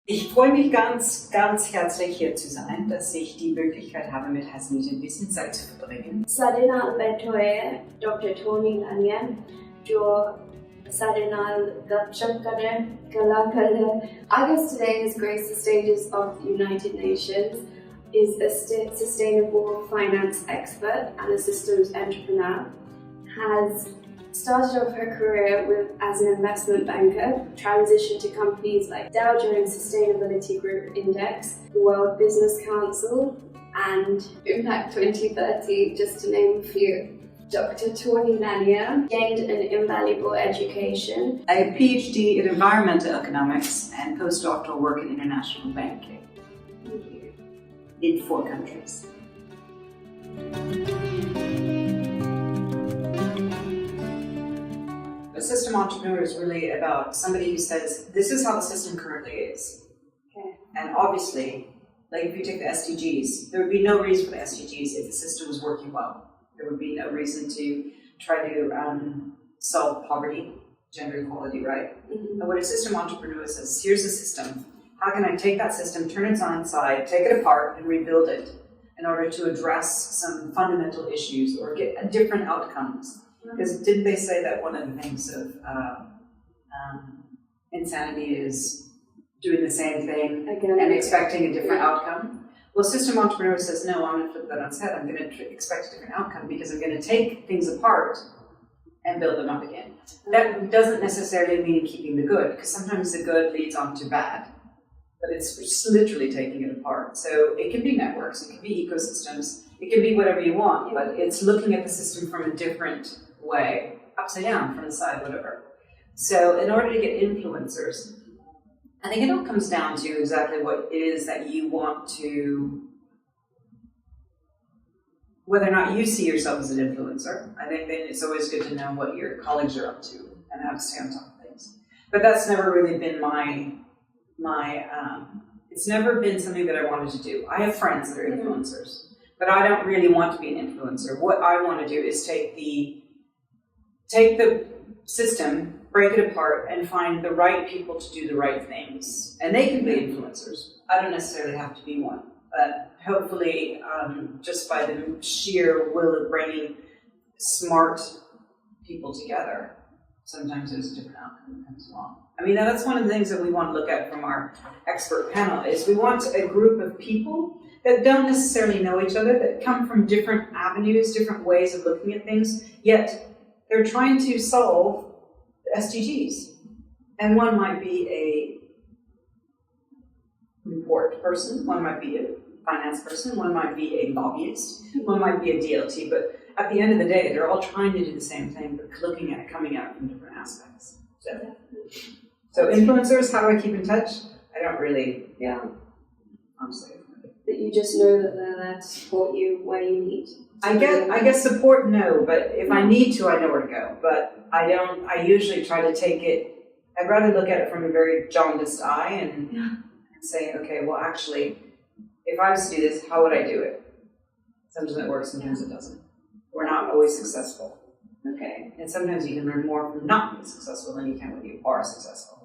Ich freue mich ganz, ganz herzlich hier zu sein, dass ich die Möglichkeit habe, mit Hasmit ein bisschen Zeit zu verbringen. Sadinal Betoye, Dr Tauni Lanier, Jo Sadinal Gapchapkade, Galakade. August today has graced the stages of the United Nations, is a sustainable finance expert and a systems entrepreneur, has started off her career as an investment banker, transitioned to companies like Dow Jones Sustainability Group Index, the World Business Council, and Impact 2030, just to name a few. Dr Tauni Lanier gained an invaluable education. I have a PhD in environmental economics and postdoctoral work in international banking in 4 countries. A system entrepreneur is really about somebody who says, this is how the system currently is. Okay. And obviously, like if you take the SDGs, there would be no reason for the SDGs if the system was working well. There would be no reason to try to solve poverty, gender equality, right? Mm-hmm. And what a system entrepreneur says, here's the system. How can I take that system, turn it on its side, take it apart, and rebuild it in order to address some fundamental issues or get different outcomes? Because didn't they say that one of the things of insanity is doing the same thing and expecting a different outcome? Well, system entrepreneur says, no, I'm going to flip that on its head. I'm going to expect a different outcome because I'm going to take things apart and build them up again. That doesn't necessarily mean keeping the good, because sometimes the good leads on to bad. But it's just literally taking it apart. So it can be networks, it can be ecosystems, it can be whatever you want, but it's looking at the system from a different way, upside down, from the side, whatever. So in order to get influencers, I think it all comes down to exactly what it is that you want to, whether or not you see yourself as an influencer. I think then it's always good to know what your colleagues are up to and how to stay on top of things. But that's never really been it's never been something that I wanted to do. I have friends that are influencers, but I don't really want to be an influencer. What I want to do is take the system, break it apart, and find the right people to do the right things. And they can be influencers. I don't necessarily have to be one, but hopefully just by the sheer will of bringing smart people together, sometimes there's a different outcome that comes along. I mean, that's one of the things that we want to look at from our expert panel is we want a group of people that don't necessarily know each other, that come from different avenues, different ways of looking at things, yet they're trying to solve the SDGs. And one might be a report person, one might be a finance person, one might be a lobbyist, one might be a DLT, but at the end of the day, they're all trying to do the same thing, but looking at it, coming at it from different aspects. So influencers, how do I keep in touch? I don't really, honestly. But you just know that they're there to support you where you need. I guess support, no, but if I need to, I know where to go. But I usually try to take it, I'd rather look at it from a very jaundiced eye and say, okay, well actually, if I was to do this, how would I do it? Sometimes it works, sometimes it doesn't. We're not always successful. Okay. And sometimes you can learn more from not being successful than you can when you are successful.